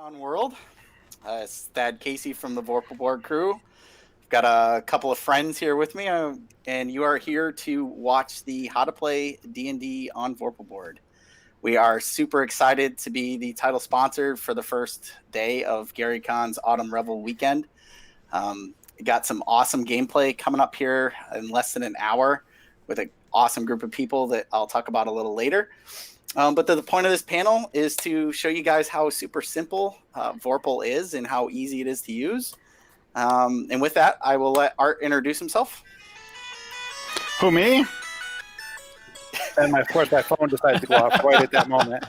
GaryCon world. It's Thad Casey from the Vorpal board crew. I've got a couple of friends here with me, and you are here to watch the How to Play D&D on Vorpal board. We are super excited to be the title sponsor for the first day of GaryCon's Autumn Revel weekend. Got some awesome gameplay coming up here in less than an hour with an awesome group of people that I'll talk about a little later. But the point of this panel is to show you guys how super simple Vorpal is and how easy it is to use. And with that, I will let Art introduce himself. Who, me? And of course, my phone decided to go off right at that moment.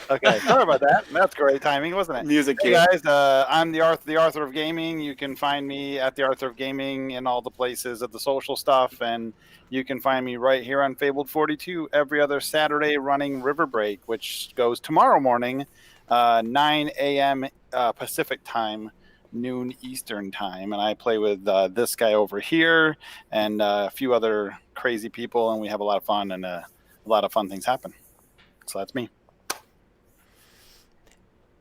Okay, sorry about that. That's great timing, wasn't it? Music Hey cue. guys, I'm the Arthur of Gaming. You can find me at the Arthur of Gaming in all the places of the social stuff, and you can find me right here on Fabled 42 every other Saturday running Riverbreak, which goes tomorrow morning, 9 a.m. Pacific time, noon Eastern time, and I play with this guy over here and a few other crazy people, and we have a lot of fun, and a lot of fun things happen. So that's me.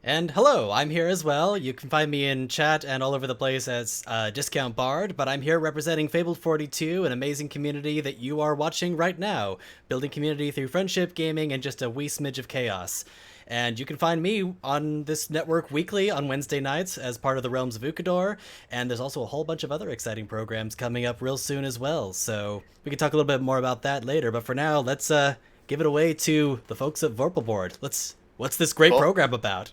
And hello, I'm here as well. You can find me in chat and all over the place as Discount Bard, but I'm here representing Fabled 42, an amazing community that you are watching right now, building community through friendship, gaming, and just a wee smidge of chaos. And you can find me on this network weekly on Wednesday nights as part of the Realms of Ukador, and there's also a whole bunch of other exciting programs coming up real soon as well, so we can talk a little bit more about that later, but for now, let's give it away to the folks at Vorpal board. What's this great program about?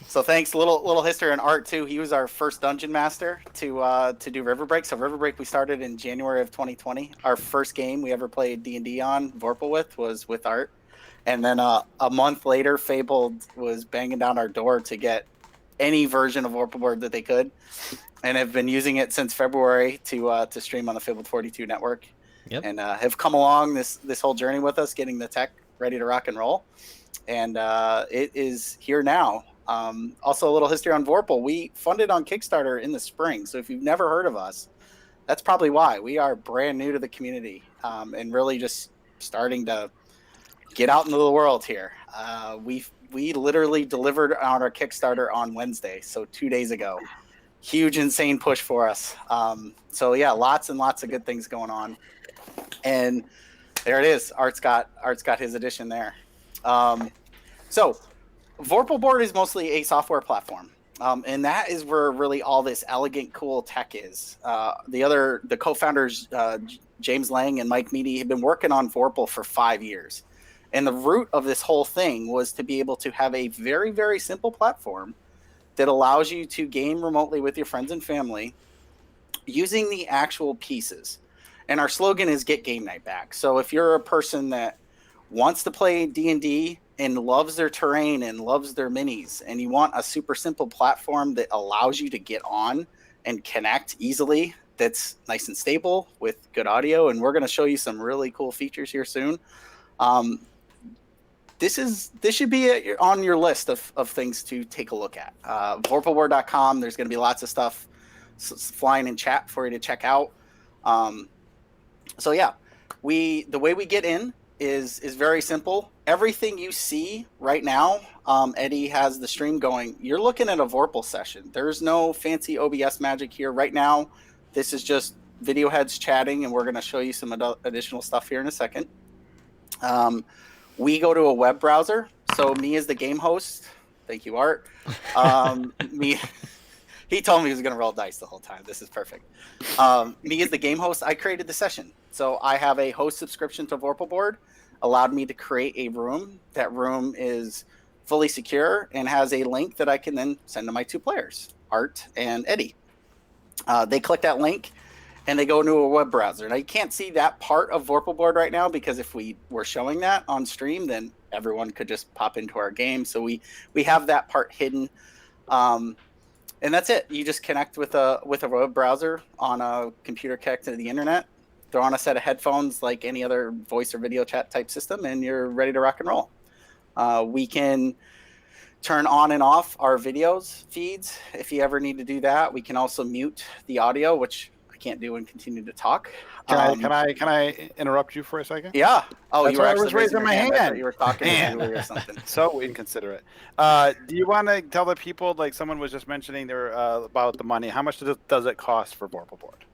So thanks. Little history on Art too. He was our first dungeon master to do Riverbreak. So Riverbreak we started in January of 2020. Our first game we ever played D&D on Vorpal was with Art, and then a month later, Fabled was banging down our door to get any version of Vorpal board that they could, and have been using it since February to stream on the Fabled 42 network. Yep. And have come along this whole journey with us, getting the tech ready to rock and roll. And it is here now. Also, a little history on Vorpal. We funded on Kickstarter in the spring, so if you've never heard of us, that's probably why. We are brand new to the community and really just starting to get out into the world here. We literally delivered on our Kickstarter on Wednesday, so 2 days ago. Huge, insane push for us. So yeah, lots and lots of good things going on. And there it is. Art's got his edition there. So Vorpal board is mostly a software platform. And that is where really all this elegant, cool tech is. The co-founders, James Lang and Mike Meady, have been working on Vorpal for 5 years. And the root of this whole thing was to be able to have a very, very simple platform that allows you to game remotely with your friends and family using the actual pieces. And our slogan is Get Game Night Back. So if you're a person that wants to play D&D and loves their terrain and loves their minis, and you want a super simple platform that allows you to get on and connect easily, that's nice and stable with good audio, and we're going to show you some really cool features here soon. This should be on your list of things to take a look at. Vorpalboard.com. There's going to be lots of stuff flying in chat for you to check out. So yeah, the way we get in is very simple. Everything you see right now, Eddie has the stream going. You're looking at a Vorpal session. There's no fancy OBS magic here right now. This is just video heads chatting, and we're going to show you some additional stuff here in a second. We go to a web browser. So me as the game host, thank you, Art. He told me he was going to roll dice the whole time. This is perfect. Me as the game host, I created the session. So I have a host subscription to Vorpal board, allowed me to create a room. That room is fully secure and has a link that I can then send to my two players, Art and Eddie. They click that link and they go into a web browser. Now you can't see that part of Vorpal board right now because if we were showing that on stream, then everyone could just pop into our game. So we have that part hidden. And that's it. You just connect with a web browser on a computer connected to the internet, throw on a set of headphones like any other voice or video chat type system, and you're ready to rock and roll. We can turn on and off our videos feeds if you ever need to do that. We can also mute the audio, which I can't do and continue to talk. Can I interrupt you for a second? Yeah. Oh, That's you were why I actually was raising my hand. I thought you were talking to Man. Julie or something. So inconsiderate. Do you want to tell the people, like someone was just mentioning there about the money? How much does it cost for Vorpal board?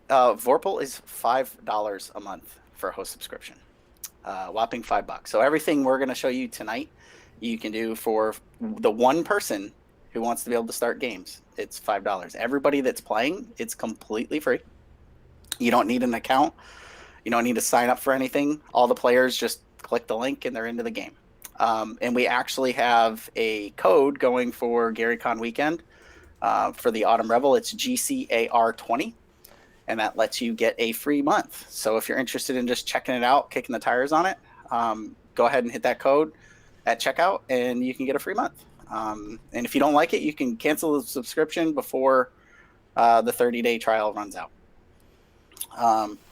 Vorpal is $5 a month for a host subscription. Whopping $5. So everything we're going to show you tonight, you can do for the one person who wants to be able to start games. It's $5. Everybody that's playing, it's completely free. You don't need an account. You don't need to sign up for anything. All the players just click the link and they're into the game. And we actually have a code going for GaryCon weekend for the Autumn Revel. It's GCAR20. And that lets you get a free month. So if you're interested in just checking it out, kicking the tires on it, go ahead and hit that code at checkout and you can get a free month. And if you don't like it, you can cancel the subscription before the 30-day trial runs out.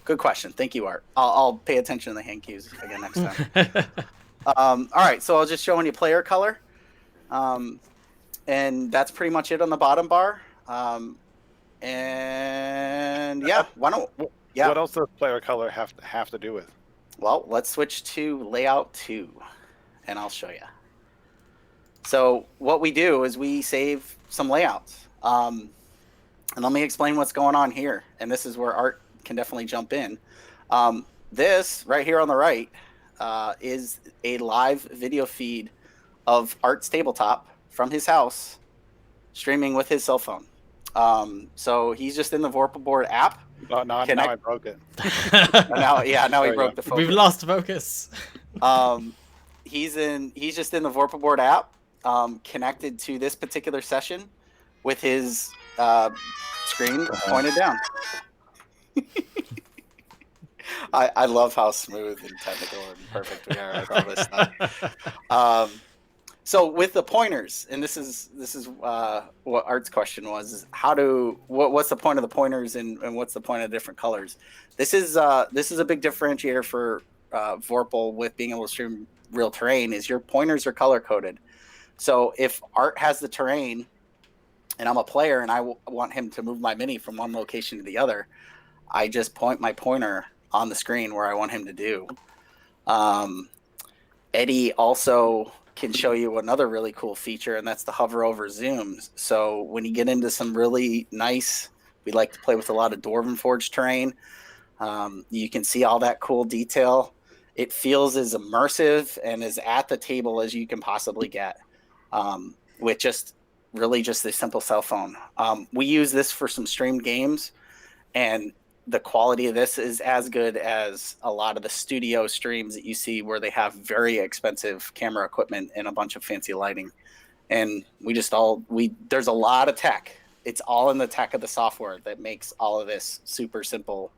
Good question. Thank you, Art. I'll pay attention to the hand cues again next time. All right, so I'll just show you player color. And that's pretty much it on the bottom bar. And yeah, What else does player color have to do with? Well, let's switch to layout 2 and I'll show you. So what we do is we save some layouts. And let me explain what's going on here. And this is where Art can definitely jump in. This right here on the right is a live video feed of Art's tabletop from his house streaming with his cell phone. So he's just in the Vorpal board app. Oh, no, now I broke it. now he broke the focus. We've lost focus. He's just in the Vorpal board app, connected to this particular session with his screen pointed down. I love how smooth and technical and perfect we are at all this stuff. So with the pointers, and this is what Art's question was: is what's the point of the pointers and what's the point of different colors? This is a big differentiator for Vorpal with being able to stream real terrain. Is your pointers are color coded. So if Art has the terrain, and I'm a player, and I want him to move my mini from one location to the other, I just point my pointer on the screen where I want him to do. Eddie also can show you another really cool feature, and that's the hover over zooms. So when you get into some really nice, we like to play with a lot of Dwarven Forge terrain, you can see all that cool detail. It feels as immersive and as at the table as you can possibly get with just a simple cell phone. We use this for some streamed games, and the quality of this is as good as a lot of the studio streams that you see where they have very expensive camera equipment and a bunch of fancy lighting. And there's a lot of tech. It's all in the tech of the software that makes all of this super simple,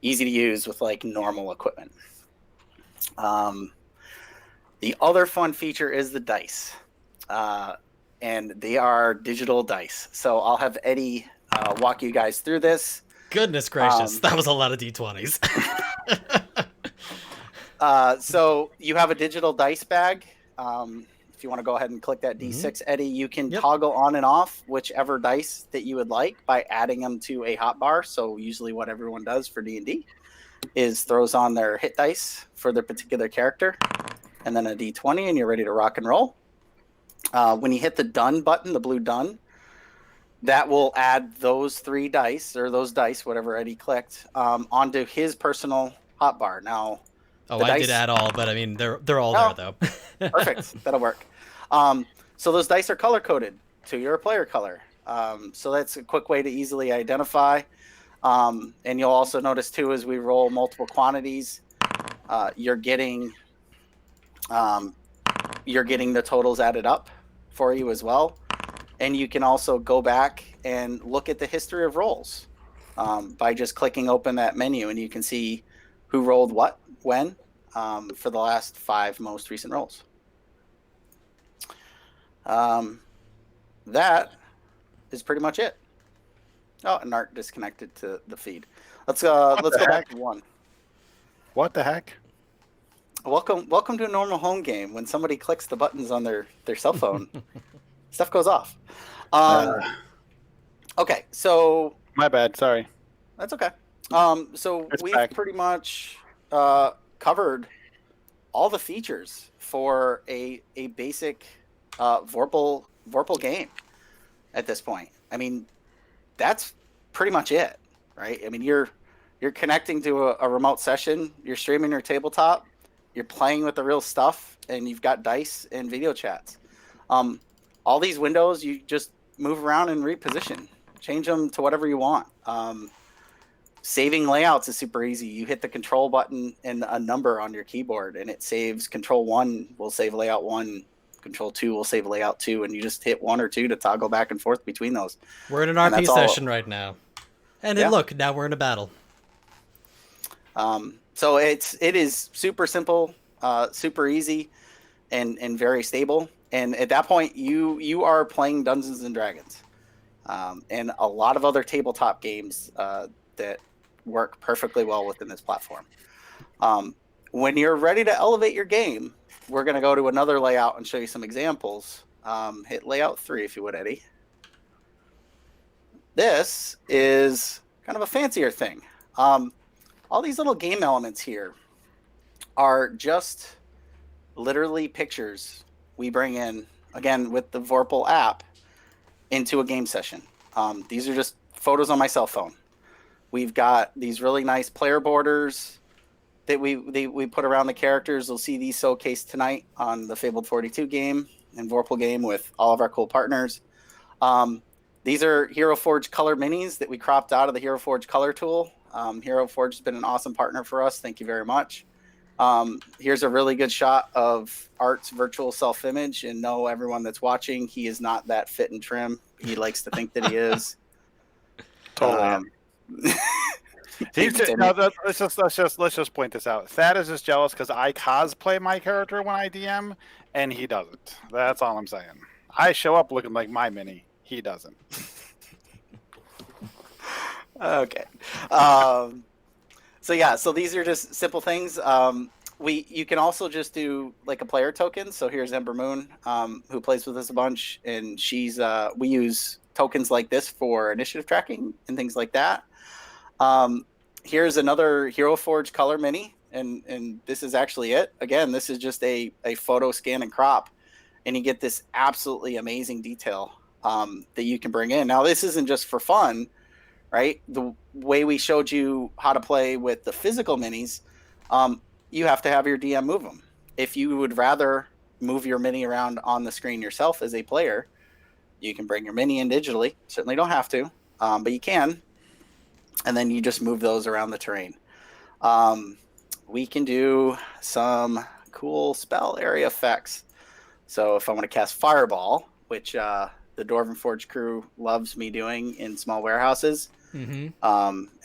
easy to use with like normal equipment. The other fun feature is the dice. And they are digital dice. So I'll have Eddie walk you guys through this. Goodness gracious, that was a lot of D20s. So you have a digital dice bag. If you want to go ahead and click that D6, Eddie, you can toggle on and off whichever dice that you would like by adding them to a hotbar. So usually what everyone does for D&D is throws on their hit dice for their particular character and then a D20, and you're ready to rock and roll. When you hit the done button, the blue done, that will add those 3 dice, or those dice, whatever Eddie clicked, onto his personal hotbar. Now, did add all, but I mean, they're all there, though. Perfect. That'll work. So those dice are color-coded to your player color. So that's a quick way to easily identify. And you'll also notice, too, as we roll multiple quantities, you're getting the totals added up for you as well. And you can also go back and look at the history of rolls by just clicking open that menu, and you can see who rolled what, when, for the last 5 most recent rolls. That is pretty much it. Oh, and Art disconnected to the feed. Let's go back to 1. What the heck? Welcome to a normal home game. When somebody clicks the buttons on their cell phone, stuff goes off. Okay, so my bad. Sorry. That's okay. So It's we've back. pretty much covered all the features for a basic Vorpal game at this point. I mean, that's pretty much it, right? I mean, you're connecting to a remote session, you're streaming your tabletop, you're playing with the real stuff, and you've got dice and video chats. All these windows, you just move around and reposition, change them to whatever you want. Saving layouts is super easy. You hit the control button and a number on your keyboard, and it saves. Control 1 will save layout 1. Control 2 will save layout 2, and you just hit 1 or 2 to toggle back and forth between those. We're in an And RP that's all. session right now. And then Yeah. look, now we're in a battle. So it is super simple, super easy, and very stable. And at that point, you are playing Dungeons and Dragons, and a lot of other tabletop games that work perfectly well within this platform. When you're ready to elevate your game, we're going to go to another layout and show you some examples. Hit layout 3 if you would, Eddie. This is kind of a fancier thing. All these little game elements here are just literally pictures we bring in, again, with the Vorpal app into a game session. These are just photos on my cell phone. We've got these really nice player borders that we put around the characters. You'll see these showcased tonight on the Fabled 42 game and Vorpal game with all of our cool partners. These are Hero Forge color minis that we cropped out of the Hero Forge color tool. Hero Forge has been an awesome partner for us. Thank you very much. Here's a really good shot of Art's virtual self-image, and no, everyone that's watching, he is not that fit and trim. He likes to think that he is. Totally. Let's just point this out. Thad is just jealous because I cosplay my character when I DM, and he doesn't. That's all I'm saying. I show up looking like my mini. He doesn't. Okay. So these are just simple things. You can also just do like a player token. So here's Ember Moon, who plays with us a bunch, and we use tokens like this for initiative tracking and things like that. Here's another Hero Forge color mini, and this is actually it. Again, this is just a photo scan and crop, and you get this absolutely amazing detail that you can bring in. Now, this isn't just for fun, right? The way we showed you how to play with the physical minis, you have to have your DM move them. If you would rather move your mini around on the screen yourself as a player, you can bring your mini in digitally. Certainly don't have to, but you can. And then you just move those around the terrain. We can do some cool spell area effects. So if I want to cast Fireball, which the Dwarven Forge crew loves me doing in small warehouses, and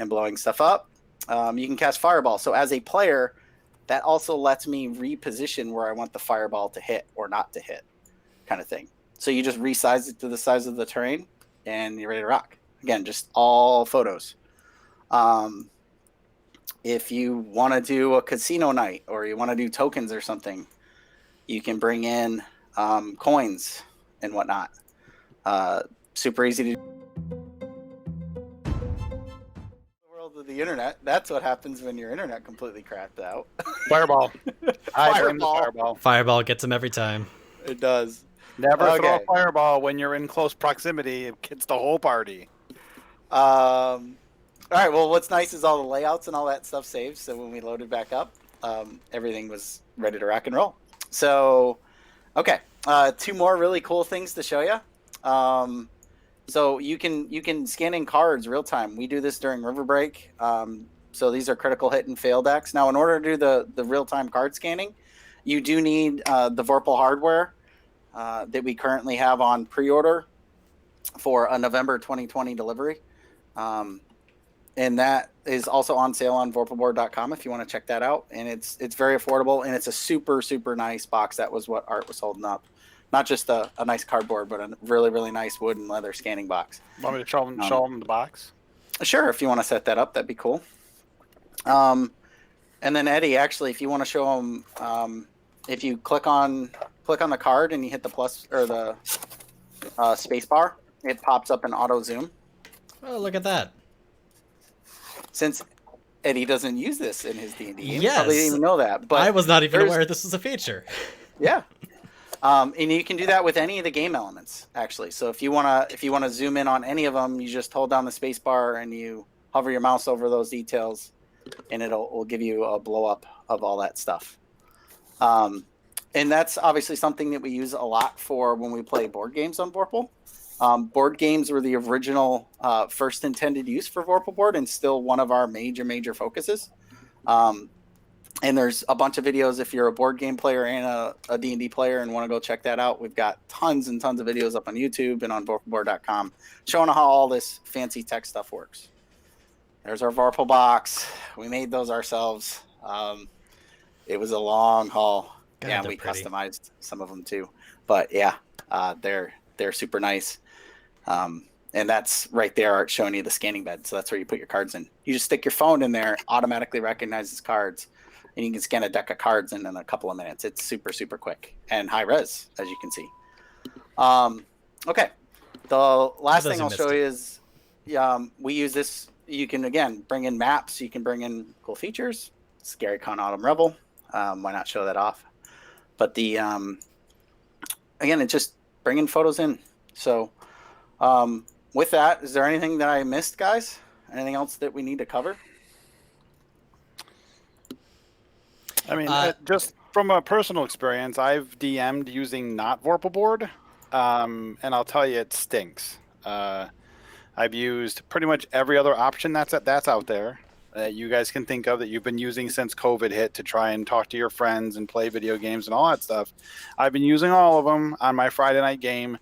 blowing stuff up, you can cast Fireball. So as a player, that also lets me reposition where I want the Fireball to hit or not to hit, kind of thing. So you just resize it to the size of the terrain, and you're ready to rock. Again, just all photos. If you want to do a casino night or you want to do tokens or something, you can bring in coins and whatnot. Super easy to do. The world of the internet. That's what happens when your internet completely crapped out. Fireball. I blame the Fireball. Fireball. Fireball gets him every time. It does. Never throw a Okay. Fireball when you're in close proximity. It gets the whole party. All right. Well, what's nice is all the layouts and all that stuff saved. So when we loaded back up, everything was ready to rock and roll. So, okay. 2 more really cool things to show you. So you can scan in cards real time. We do this during Riverbreak. So these are critical hit and fail decks. Now, in order to do the real time card scanning, you do need the Vorpal hardware that we currently have on pre-order for a November 2020 delivery. And that is also on sale on vorpalboard.com if you want to check that out. And it's very affordable, and it's a super, super nice box. That was what Art was holding up. Not just a nice cardboard, but a really, really nice wood and leather scanning box. Want me to show them the box? Sure, if you want to set that up, that'd be cool. And then Eddie, actually, if you want to show them, if you click on the card and you hit the plus or the space bar, it pops up an auto zoom. Oh, look at that. since Eddie doesn't use this in his D&D game, Yes. probably didn't even know that. But I was not even aware this was a feature. Yeah. And you can do that with any of the game elements, actually. So if you wanna zoom in on any of them, you just hold down the space bar and you hover your mouse over those details, and it'll give you a blow up of all that stuff. And that's obviously something that we use a lot for when we play board games on Vorpal. Board games were the original first intended use for Vorpal board, and still one of our major focuses. And there's a bunch of videos if you're a board game player and a D&D player and want to go check that out. We've got tons and tons of videos up on YouTube and on vorpalboard.com showing how all this fancy tech stuff works. There's our Vorpal box. We made those ourselves. It was a long haul. God, yeah, we pretty. customized some of them too. But yeah, they're super nice. And that's right there, Art, showing you the scanning bed. So that's where you put your cards in. You just stick your phone in there, automatically recognizes cards, and you can scan a deck of cards in a couple of minutes. It's super quick and high res, as you can see. Okay, the last thing I'll show you is we use this. You can, again, bring in maps. You can bring in cool features. It's GaryCon Autumn Revel. Why not show that off? But the again, it's just bringing photos in. So with that, is there anything that I missed, guys? Anything else that we need to cover? I mean, just from a personal experience, I've DM'd using not Vorpal board, and I'll tell you, it stinks. I've used pretty much every other option that's out there that you guys can think of that you've been using since COVID hit to try and talk to your friends and play video games and all that stuff. I've been using all of them on my Friday night game,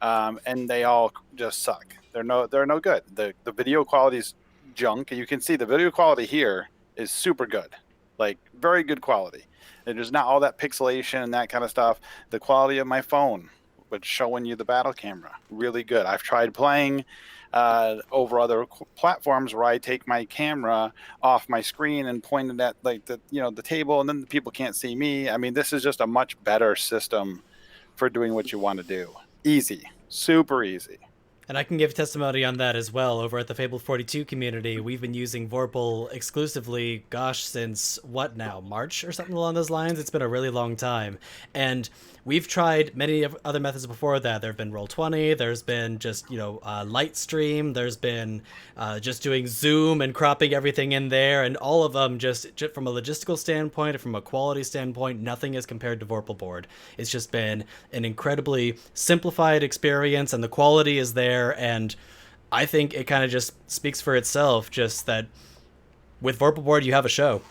and they all just suck. They're no good. The video quality is junk. You can see the video quality here is super good. Like, very good quality. There's not all that pixelation and that kind of stuff. The quality of my phone, but showing you the battle camera, really good. I've tried playing over other platforms where I take my camera off my screen and point it at the table, and then the people can't see me. I mean, this is just a much better system for doing what you want to do. Easy, super easy. And I can give testimony on that as well. Over at the Fabled 42 community, we've been using Vorpal exclusively, since what now? March or something along those lines? It's been a really long time. And we've tried many other methods before that. There have been Roll20, there's been just, light stream, there's been just doing zoom and cropping everything in there, and all of them just from a logistical standpoint and from a quality standpoint, nothing is compared to Vorpal board. It's just been an incredibly simplified experience, and the quality is there. And I think it kind of just speaks for itself, just that with Vorpal board you have a show.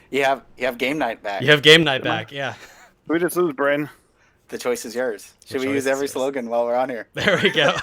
You have game night back. You have game night back, yeah. We just lose, Brain. The choice is yours. Should we use every slogan while we're on here? There we go.